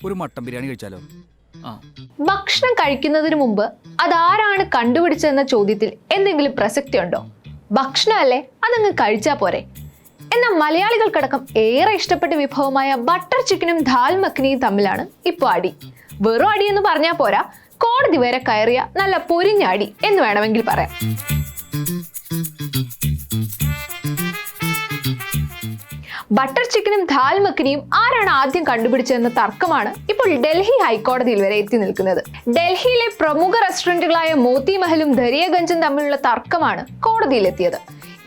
ഒരു മട്ടൻ ബിരിയാണി കഴിച്ചാലോ? ഭക്ഷണം കഴിക്കുന്നതിന് മുമ്പ് അതാരാണ് കണ്ടുപിടിച്ചതെന്ന ചോദ്യത്തിൽ എന്തെങ്കിലും പ്രസക്തി ഉണ്ടോ? ഭക്ഷണമല്ലേ, അതങ്ങ് കഴിച്ചാൽ പോരെ. എന്നാൽ മലയാളികൾക്കടക്കം ഏറെ ഇഷ്ടപ്പെട്ട വിഭവമായ ബട്ടർ ചിക്കനും ദാൽ മഖനിയും തമ്മിലാണ് ഇപ്പോൾ അടി. വെറും അടി എന്ന് പറഞ്ഞാൽ പോരാ, കോടതി വരെ കയറിയ നല്ല പൊരിഞ്ഞ അടി എന്ന് വേണമെങ്കിൽ പറയാം. ബട്ടർ ചിക്കനും ദാൽ മഖനിയും ആരാണ് ആദ്യം കണ്ടുപിടിച്ചതെന്ന തർക്കമാണ് ഇപ്പോൾ ഡൽഹി ഹൈക്കോടതിയിൽ വരെ എത്തി നിൽക്കുന്നത്. ഡൽഹിയിലെ പ്രമുഖ റെസ്റ്റോറന്റുകളായ മോത്തി മഹലും ദരിയഗഞ്ചും തമ്മിലുള്ള തർക്കമാണ് കോടതിയിലെത്തിയത്.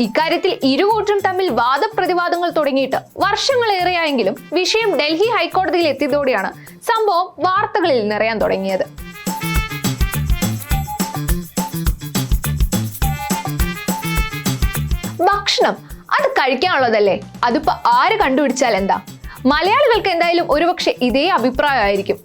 ഇക്കാര്യത്തിൽ ഇരുകൂട്ടരും തമ്മിൽ വാദപ്രതിവാദങ്ങൾ തുടങ്ങിയിട്ട് വർഷങ്ങളേറെയായെങ്കിലും വിഷയം ഡൽഹി ഹൈക്കോടതിയിൽ എത്തിയതോടെയാണ് സംഭവം വാർത്തകളിൽ നിറയാൻ തുടങ്ങിയത്. ഭക്ഷണം അത് കഴിക്കാനുള്ളതല്ലേ, അതിപ്പോ ആര് കണ്ടുപിടിച്ചാൽ എന്താ? മലയാളികൾക്ക് എന്തായാലും ഒരുപക്ഷെ ഇതേ അഭിപ്രായമായിരിക്കും.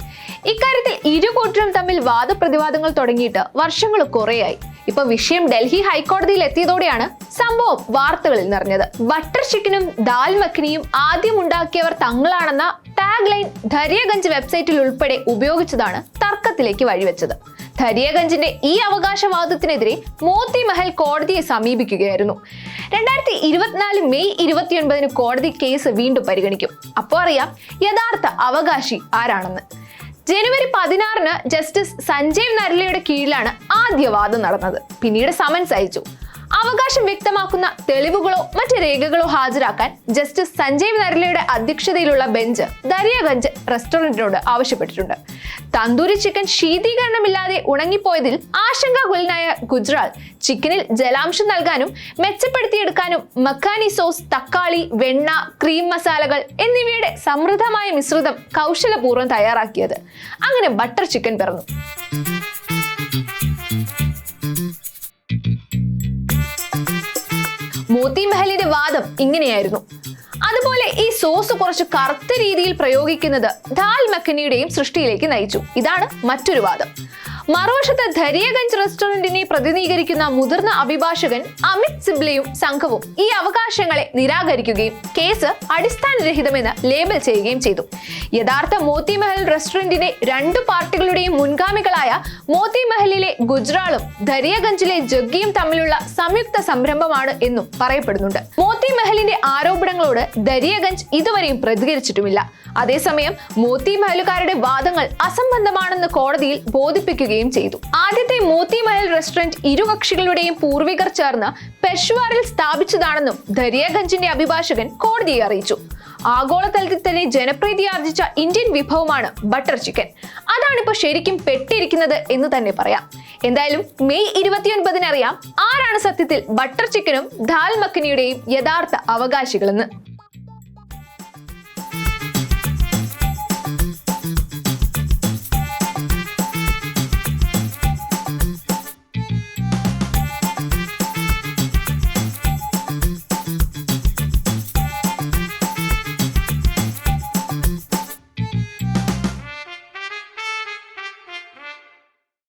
ഇക്കാര്യത്തിൽ ഇരുകൂട്ടരും തമ്മിൽ വാദപ്രതിവാദങ്ങൾ തുടങ്ങിയിട്ട് വർഷങ്ങൾ കുറേയായി. ഇപ്പൊ വിഷയം ഡൽഹി ഹൈക്കോടതിയിൽ എത്തിയതോടെയാണ് സംഭവം വാർത്തകളിൽ നിറഞ്ഞത്. ബട്ടർ ചിക്കനും ദാൽ മഖനിയും ആദ്യം ഉണ്ടാക്കിയവർ തങ്ങളാണെന്ന ടാഗ് ലൈൻ ദരിയഗഞ്ച് വെബ്സൈറ്റിൽ ഉൾപ്പെടെ ഉപയോഗിച്ചതാണ് തർക്കത്തിലേക്ക് വഴിവെച്ചത്. ദരിയഗഞ്ചിന്റെ ഈ അവകാശവാദത്തിനെതിരെ മോത്തി മഹൽ കോടതിയെ സമീപിക്കുകയായിരുന്നു. 2024 മെയ് 29 കോടതി കേസ് വീണ്ടും പരിഗണിക്കും. അപ്പോൾ അറിയാം യഥാർത്ഥ അവകാശി ആരാണെന്ന്. ജനുവരി 16 ജസ്റ്റിസ് സഞ്ജീവ് നരലയുടെ കീഴിലാണ് ആദ്യ വാദം നടന്നത്. പിന്നീട് സമൻസ് അയച്ചു. അവകാശം വ്യക്തമാക്കുന്ന തെളിവുകളോ മറ്റ് രേഖകളോ ഹാജരാക്കാൻ ജസ്റ്റിസ് സഞ്ജീവ് നരലയുടെ അധ്യക്ഷതയിലുള്ള ബെഞ്ച് ദരിയഗഞ്ച് റെസ്റ്റോറന്റിനോട് ആവശ്യപ്പെട്ടിട്ടുണ്ട്. തന്തൂരി ചിക്കൻ ശീതീകരണമില്ലാതെ ഉണങ്ങിപ്പോയതിൽ ആശങ്കാകുലനായ ഗുജ്റാൾ ചിക്കനിൽ ജലാംശം നൽകാനും മെച്ചപ്പെടുത്തിയെടുക്കാനും മഖാനി സോസ്, തക്കാളി, വെണ്ണ, ക്രീം മസാലകൾ എന്നിവയുടെ സമൃദ്ധമായ മിശ്രിതം കൗശലപൂർവ്വം തയ്യാറാക്കിയത്. അങ്ങനെ ബട്ടർ ചിക്കൻ പിറന്നു. മോത്തി മഹലിന്റെ വാദം ഇങ്ങനെയായിരുന്നു. അതുപോലെ ഈ സോസ് കുറച്ച് കറുത്ത രീതിയിൽ പ്രയോഗിക്കുന്നത് ദാൽ മഖനിയുടെയും സൃഷ്ടിയിലേക്ക് നയിച്ചു. ഇതാണ് മറ്റൊരു വാദം. മറുവശത്ത് ദരിയഗഞ്ച് റെസ്റ്റോറന്റിനെ പ്രതിനിധീകരിക്കുന്ന മുതിർന്ന അഭിഭാഷകൻ അമിത് സിബ്ലയും സംഘവും ഈ അവകാശങ്ങളെ നിരാകരിക്കുകയും കേസ് അടിസ്ഥാനരഹിതമെന്ന് ലേബൽ ചെയ്യുകയും ചെയ്തു. യഥാർത്ഥ മോത്തി മഹൽ റെസ്റ്റോറന്റിന്റെ രണ്ടു പാർട്ടികളുടെയും മുൻഗാമികളായ മോത്തി മഹലിലെ ഗുജ്റാളും ദരിയഗഞ്ചിലെ ജഗ്ഗിയും തമ്മിലുള്ള സംയുക്ത സംരംഭമാണ് എന്നും പറയപ്പെടുന്നുണ്ട്. മോത്തി മഹലിന്റെ ആരോപണങ്ങളോട് ദരിയഗഞ്ച് ഇതുവരെയും പ്രതികരിച്ചിട്ടുമില്ല. അതേസമയം മോത്തി മഹലുകാരുടെ വാദങ്ങൾ അസംബന്ധമാണെന്ന് കോടതിയിൽ ബോധിപ്പിക്കുകയും ചെയ്തു. ആദ്യത്തെ മോത്തി മഹൽ റെസ്റ്റോറന്റ് ഇരു കക്ഷികളുടെയും പൂർവികർ ചേർന്ന് പെഷ്വാറിൽ സ്ഥാപിച്ചതാണെന്നും ദരിയഗഞ്ചിന്റെ അഭിഭാഷകൻ കോടതിയെ അറിയിച്ചു. ആഗോളതലത്തിൽ തന്നെ ജനപ്രീതി ആർജിച്ച ഇന്ത്യൻ വിഭവമാണ് ബട്ടർ ചിക്കൻ. അതാണിപ്പോ ശരിക്കും പെട്ടിരിക്കുന്നത് എന്ന് തന്നെ പറയാം. എന്തായാലും മെയ് 29 അറിയാം ആരാണ് സത്യത്തിൽ ബട്ടർ ചിക്കനും ദാൽ മഖനിയുടെയും യഥാർത്ഥ അവകാശികളെന്ന്.